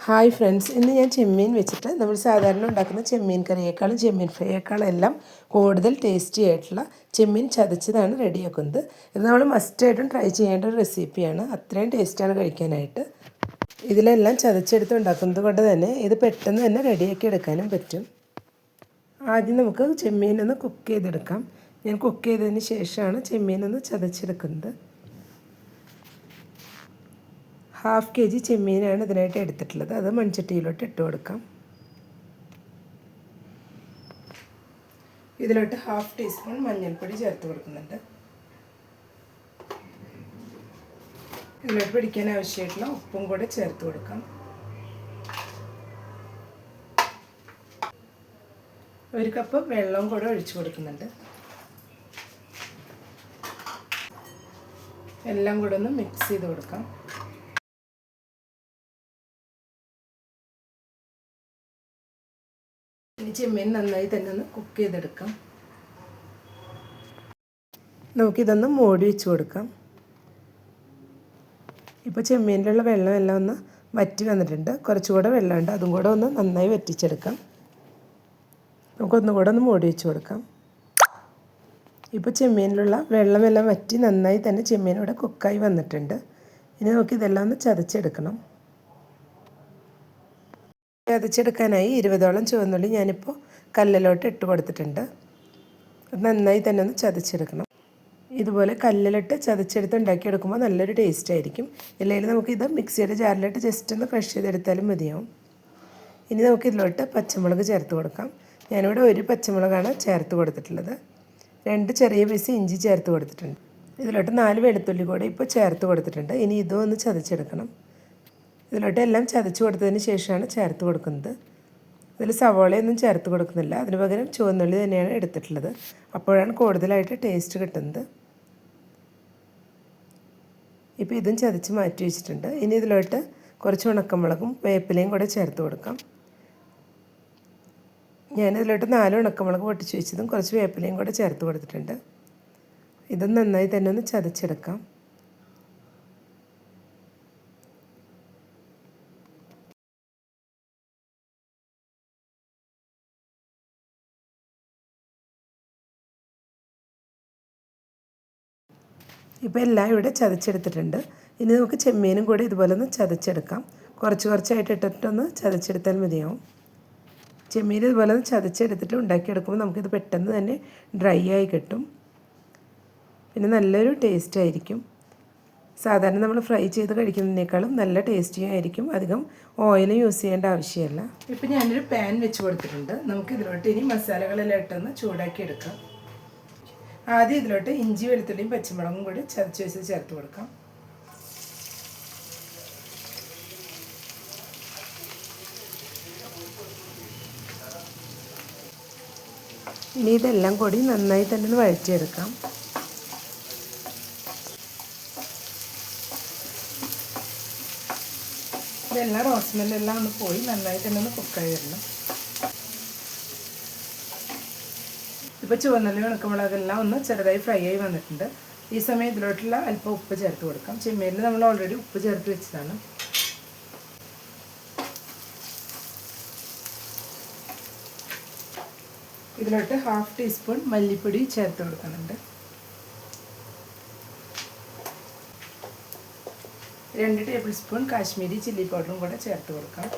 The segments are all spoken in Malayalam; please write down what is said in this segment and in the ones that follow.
ഹായ് ഫ്രണ്ട്സ്, ഇന്ന് ഞാൻ ചെമ്മീൻ വെച്ചിട്ട് നമ്മൾ സാധാരണ ഉണ്ടാക്കുന്ന ചെമ്മീൻ കറിയേക്കാളും ചെമ്മീൻ ഫ്രൈയേക്കാളും എല്ലാം കൂടുതൽ ടേസ്റ്റി ആയിട്ടുള്ള ചെമ്മീൻ ചതച്ചതാണ് റെഡിയാക്കുന്നത്. ഇത് നമ്മൾ മസ്റ്റായിട്ടും ട്രൈ ചെയ്യേണ്ട ഒരു റെസിപ്പിയാണ്. അത്രയും ടേസ്റ്റാണ് കഴിക്കാനായിട്ട്. ഇതിലെല്ലാം ചതച്ചെടുത്ത് ഉണ്ടാക്കുന്നത് കൊണ്ട് തന്നെ ഇത് പെട്ടെന്ന് തന്നെ റെഡിയാക്കി എടുക്കാനും പറ്റും. ആദ്യം നമുക്ക് ചെമ്മീനൊന്ന് കുക്ക് ചെയ്തെടുക്കാം. ഞാൻ കുക്ക് ചെയ്തതിന് ശേഷമാണ് ചെമ്മീനൊന്ന് ചതച്ചെടുക്കുന്നത്. 1/2 kg ചെമ്മീനാണ് ഇതിനായിട്ട് എടുത്തിട്ടുള്ളത്. അത് മൺചട്ടിയിലോട്ട് ഇട്ട് കൊടുക്കാം. ഇതിലോട്ട് 1/2 ടീസ്പൂൺ മഞ്ഞൾപ്പൊടി ചേർത്ത് കൊടുക്കുന്നുണ്ട്. ഇതിലോട്ട് പിടിക്കാൻ ആവശ്യമായിട്ടുള്ള ഉപ്പും കൂടെ ചേർത്ത് കൊടുക്കാം. 1 കപ്പ് വെള്ളവും കൂടെ ഒഴിച്ചു കൊടുക്കുന്നുണ്ട്. എല്ലാം കൂടെ ഒന്ന് മിക്സ് ചെയ്ത് കൊടുക്കാം. ഇനി ചെമ്മീൻ നന്നായി തന്നെ ഒന്ന് കുക്ക് ചെയ്തെടുക്കാം. നമുക്കിതൊന്ന് മൂടി വെച്ച് കൊടുക്കാം. ഇപ്പോൾ ചെമ്മീനിലുള്ള വെള്ളമെല്ലാം ഒന്ന് വറ്റി വന്നിട്ടുണ്ട്. കുറച്ചുകൂടെ വെള്ളമുണ്ട്, അതും കൂടെ ഒന്ന് നന്നായി വറ്റിച്ചെടുക്കാം. നമുക്കൊന്നുകൂടെ ഒന്ന് മൂടി വെച്ച് കൊടുക്കാം. ഇപ്പോൾ ചെമ്മീനിലുള്ള വെള്ളമെല്ലാം വറ്റി നന്നായി തന്നെ ചെമ്മീൻ ഇവിടെ കുക്കായി വന്നിട്ടുണ്ട്. ഇനി നമുക്കിതെല്ലാം ഒന്ന് ചതച്ചെടുക്കണം. ചതച്ചെടുക്കാനായി 20ഓളം ചുവന്നുള്ളി ഞാനിപ്പോൾ കല്ലിലോട്ട് ഇട്ട് കൊടുത്തിട്ടുണ്ട്. നന്നായി തന്നെ ഒന്ന് ചതച്ചെടുക്കണം. ഇതുപോലെ കല്ലിലിട്ട് ചതച്ചെടുത്ത് ഉണ്ടാക്കിയെടുക്കുമ്പോൾ നല്ലൊരു ടേസ്റ്റ് ആയിരിക്കും. ഇല്ലെങ്കിൽ നമുക്കിത് മിക്സിയുടെ ജാറിലിട്ട് ജസ്റ്റ് ഒന്ന് ക്രഷ് ചെയ്തെടുത്താലും മതിയാവും. ഇനി നമുക്കിതിലോട്ട് പച്ചമുളക് ചേർത്ത് കൊടുക്കാം. ഞാനിവിടെ 1 പച്ചമുളകാണ് ചേർത്ത് കൊടുത്തിട്ടുള്ളത്. 2 ചെറിയ പീസ് ഇഞ്ചി ചേർത്ത് കൊടുത്തിട്ടുണ്ട്. ഇതിലോട്ട് 4 വെളുത്തുള്ളി കൂടെ ഇപ്പോൾ ചേർത്ത് കൊടുത്തിട്ടുണ്ട്. ഇനി ഇതും ഒന്ന് ചതച്ചെടുക്കണം. ഇതിലോട്ട് എല്ലാം ചതച്ച് കൊടുത്തതിന് ശേഷമാണ് ചേർത്ത് കൊടുക്കുന്നത്. ഇതിൽ സവോളയൊന്നും ചേർത്ത് കൊടുക്കുന്നില്ല. അതിന് പകരം ചുവന്നുള്ളി തന്നെയാണ് എടുത്തിട്ടുള്ളത്. അപ്പോഴാണ് കൂടുതലായിട്ട് ടേസ്റ്റ് കിട്ടുന്നത്. ഇപ്പോൾ ഇതും ചതച്ച് മാറ്റി വെച്ചിട്ടുണ്ട്. ഇനി ഇതിലോട്ട് കുറച്ച് ഉണക്കമുളകും വേപ്പിലയും കൂടെ ചേർത്ത് കൊടുക്കാം. ഞാനിതിലോട്ട് 4 ഉണക്കമുളക് പൊട്ടിച്ച് വെച്ചതും കുറച്ച് വേപ്പിലയും കൂടെ ചേർത്ത് കൊടുത്തിട്ടുണ്ട്. ഇതും നന്നായി തന്നെ ഒന്ന് ചതച്ചെടുക്കാം. ഇപ്പോൾ എല്ലാം ഇവിടെ ചതച്ചെടുത്തിട്ടുണ്ട്. ഇനി നമുക്ക് ചെമ്മീനും കൂടി ഇതുപോലെ ഒന്ന് ചതച്ചെടുക്കാം. കുറച്ചായിട്ട് ഇട്ടിട്ടൊന്ന് ചതച്ചെടുത്താൽ മതിയാവും. ചെമ്മീൻ ഇതുപോലെ ഒന്ന് ചതച്ചെടുത്തിട്ട് ഉണ്ടാക്കിയെടുക്കുമ്പോൾ നമുക്കിത് പെട്ടെന്ന് തന്നെ ഡ്രൈ ആയി കിട്ടും. പിന്നെ നല്ലൊരു ടേസ്റ്റ് ആയിരിക്കും. സാധാരണ നമ്മൾ ഫ്രൈ ചെയ്ത് കഴിക്കുന്നതിനേക്കാളും നല്ല ടേസ്റ്റിയും ആയിരിക്കും. അധികം ഓയിലും യൂസ് ചെയ്യേണ്ട ആവശ്യമില്ല. ഇപ്പോൾ ഞാനൊരു പാൻ വെച്ച് കൊടുത്തിട്ടുണ്ട്. നമുക്ക് ഇതിലോട്ട് ഇനി മസാലകളെല്ലാം ഇട്ടൊന്ന് ചൂടാക്കി എടുക്കാം. ആദ്യം ഇതിലോട്ട് ഇഞ്ചി വെളുത്തുള്ളിയും പച്ചമുളകും കൂടി ചതച്ച് വെച്ച് ചേർത്ത് കൊടുക്കാം. ഇനി ഇതെല്ലാം കൂടി നന്നായി തന്നെ ഒന്ന് വഴറ്റിയെടുക്കാം. ഇതെല്ലാം റോസ്മെല്ലെല്ലാം ഒന്ന് പോയി നന്നായി തന്നെ ഒന്ന് കുക്കായി വരണം. ഇപ്പോൾ ചുവന്നുള്ളി ഉണക്കമുളകെല്ലാം ഒന്ന് ചെറുതായി ഫ്രൈ ആയി വന്നിട്ടുണ്ട്. ഈ സമയം ഇതിലോട്ടുള്ള അല്പം ഉപ്പ് ചേർത്ത് കൊടുക്കാം. ചെമ്മീനിൽ നമ്മൾ ഓൾറെഡി ഉപ്പ് ചേർത്ത് വെച്ചതാണ്. ഇതിലോട്ട് 1/2 ടീസ്പൂൺ മല്ലിപ്പൊടി ചേർത്ത് കൊടുക്കുന്നുണ്ട്. 2 ടേബിൾ സ്പൂൺ കാശ്മീരി ചില്ലി പൗഡറും കൂടെ ചേർത്ത് കൊടുക്കാം.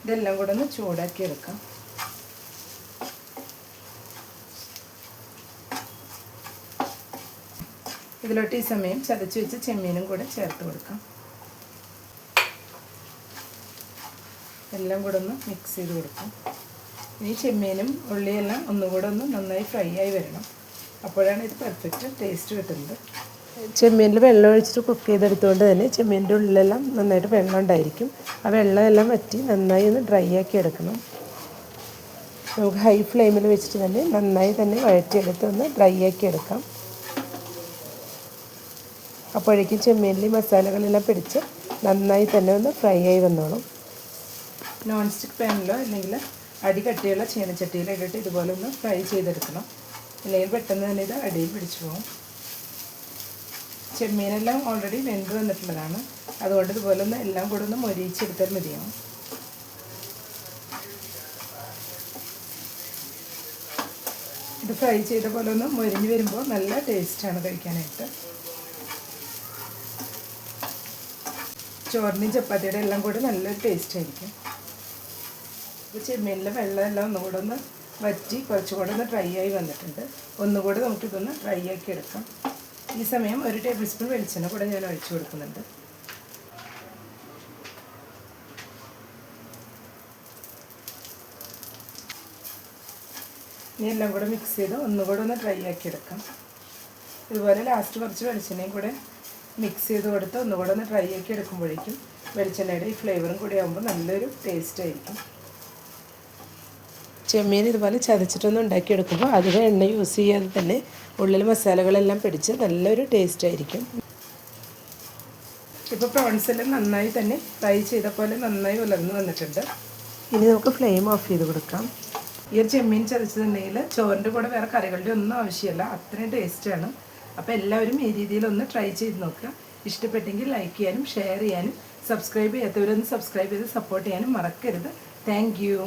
ഇതെല്ലാം കൂടെ ഒന്ന് ചൂടാക്കി എടുക്കാം. ഇതിലോട്ട് ഈ സമയം ചതച്ച് വെച്ച് ചെമ്മീനും കൂടെ ചേർത്ത് കൊടുക്കാം. എല്ലാം കൂടെ ഒന്ന് മിക്സ് ചെയ്ത് കൊടുക്കാം. ഈ ചെമ്മീനും ഉള്ളിയെല്ലാം ഒന്നുകൂടെ ഒന്ന് നന്നായി ഫ്രൈ ആയി വരണം. അപ്പോഴാണ് ഇത് പെർഫെക്റ്റ് ടേസ്റ്റ് കിട്ടുന്നത്. ചെമ്മീനിൽ വെള്ളം ഒഴിച്ചിട്ട് കുക്ക് ചെയ്തെടുത്തുകൊണ്ട് തന്നെ ചെമ്മീൻ്റെ ഉള്ളിലെല്ലാം നന്നായിട്ട് വെള്ളം ഉണ്ടായിരിക്കും. ആ വെള്ളമെല്ലാം വറ്റി നന്നായി ഒന്ന് ഡ്രൈ ആക്കി എടുക്കണം. നമുക്ക് ഹൈ ഫ്ലെയിമിൽ വെച്ചിട്ട് തന്നെ നന്നായി തന്നെ വഴറ്റിയെടുത്ത് ഒന്ന് ഡ്രൈ ആക്കി എടുക്കാം. അപ്പോഴേക്കും ചെമ്മീനിൽ മസാലകളെല്ലാം പിടിച്ച് നന്നായി തന്നെ ഒന്ന് ഫ്രൈ ആയി വന്നോളും. നോൺ സ്റ്റിക്ക് പാനിലോ അല്ലെങ്കിൽ അടി കട്ടിയുള്ള ചീനച്ചട്ടിയിലോ ഇട്ടിട്ട് ഇതുപോലെ ഒന്ന് ഫ്രൈ ചെയ്തെടുക്കണം. അല്ലെങ്കിൽ പെട്ടെന്ന് തന്നെ ഇത് അടിയിൽ പിടിച്ചു പോകും. ചെമ്മീനെല്ലാം ഓൾറെഡി വെന്ത് വന്നിട്ടുള്ളതാണ്. അതുകൊണ്ട് ഇതുപോലെ ഒന്ന് എല്ലാം കൂടെ ഒന്ന് മൊരിയിച്ചെടുത്താൽ മതിയാവും. ഇത് ഫ്രൈ ചെയ്ത പോലെ ഒന്ന് മൊരിഞ്ഞ് വരുമ്പോൾ നല്ല ടേസ്റ്റാണ് കഴിക്കാനായിട്ട്. ചോറിനും ചപ്പാത്തിയുടെ എല്ലാം കൂടി നല്ലൊരു ടേസ്റ്റ് ആയിരിക്കും. ഇപ്പോൾ ചെമ്മീനിലെ വെള്ളമെല്ലാം ഒന്നുകൂടെ ഒന്ന് വറ്റി കുറച്ചുകൂടെ ഒന്ന് ഡ്രൈ ആയി വന്നിട്ടുണ്ട്. ഒന്നുകൂടെ നമുക്കിതൊന്ന് ഡ്രൈ ആക്കി എടുക്കാം. ഈ സമയം 1 ടേബിൾ സ്പൂൺ വെളിച്ചെണ്ണ കൂടെ ഞാൻ ഒഴിച്ചു കൊടുക്കുന്നുണ്ട്. ഇനി എല്ലാം കൂടെ മിക്സ് ചെയ്ത് ഒന്നുകൂടെ ഒന്ന് ഡ്രൈ ആക്കി എടുക്കാം. ഇതുപോലെ ലാസ്റ്റ് കുറച്ച് വെളിച്ചെണ്ണയും കൂടെ മിക്സ് ചെയ്ത് കൊടുത്ത് ഒന്നുകൂടെ ഒന്ന് ഡ്രൈ ആക്കി എടുക്കുമ്പോഴേക്കും വെളിച്ചെണ്ണയുടെ ഈ ഫ്ലേവറും കൂടി ആകുമ്പോൾ നല്ലൊരു ടേസ്റ്റ് ആയിരിക്കും. ചെമ്മീൻ ഇതുപോലെ ചതച്ചിട്ടൊന്ന് ഉണ്ടാക്കിയെടുക്കുമ്പോൾ അധികം എണ്ണ യൂസ് ചെയ്യാതെ തന്നെ ഉള്ളിൽ മസാലകളെല്ലാം പിടിച്ച് നല്ലൊരു ടേസ്റ്റ് ആയിരിക്കും. ഇപ്പോൾ പ്രോൺസ് എല്ലാം നന്നായി തന്നെ ഫ്രൈ ചെയ്ത പോലെ നന്നായി ഉലർന്ന് വന്നിട്ടുണ്ട്. ഇനി നമുക്ക് ഫ്ലെയിം ഓഫ് ചെയ്ത് കൊടുക്കാം. ഈ ഒരു ചെമ്മീൻ ചതച്ചതുണ്ടെങ്കിൽ ചോറിൻ്റെ കൂടെ വേറെ കറികളുടെ ഒന്നും ആവശ്യമില്ല, അത്രയും ടേസ്റ്റാണ്. അപ്പോൾ എല്ലാവരും ഈ രീതിയിലൊന്ന് ട്രൈ ചെയ്ത് നോക്കുക. ഇഷ്ടപ്പെട്ടെങ്കിൽ ലൈക്ക് ചെയ്യാനും ഷെയർ ചെയ്യാനും സബ്സ്ക്രൈബ് ചെയ്യാത്തവരൊന്ന് സബ്സ്ക്രൈബ് ചെയ്ത് സപ്പോർട്ട് ചെയ്യാനും മറക്കരുത്. Thank you.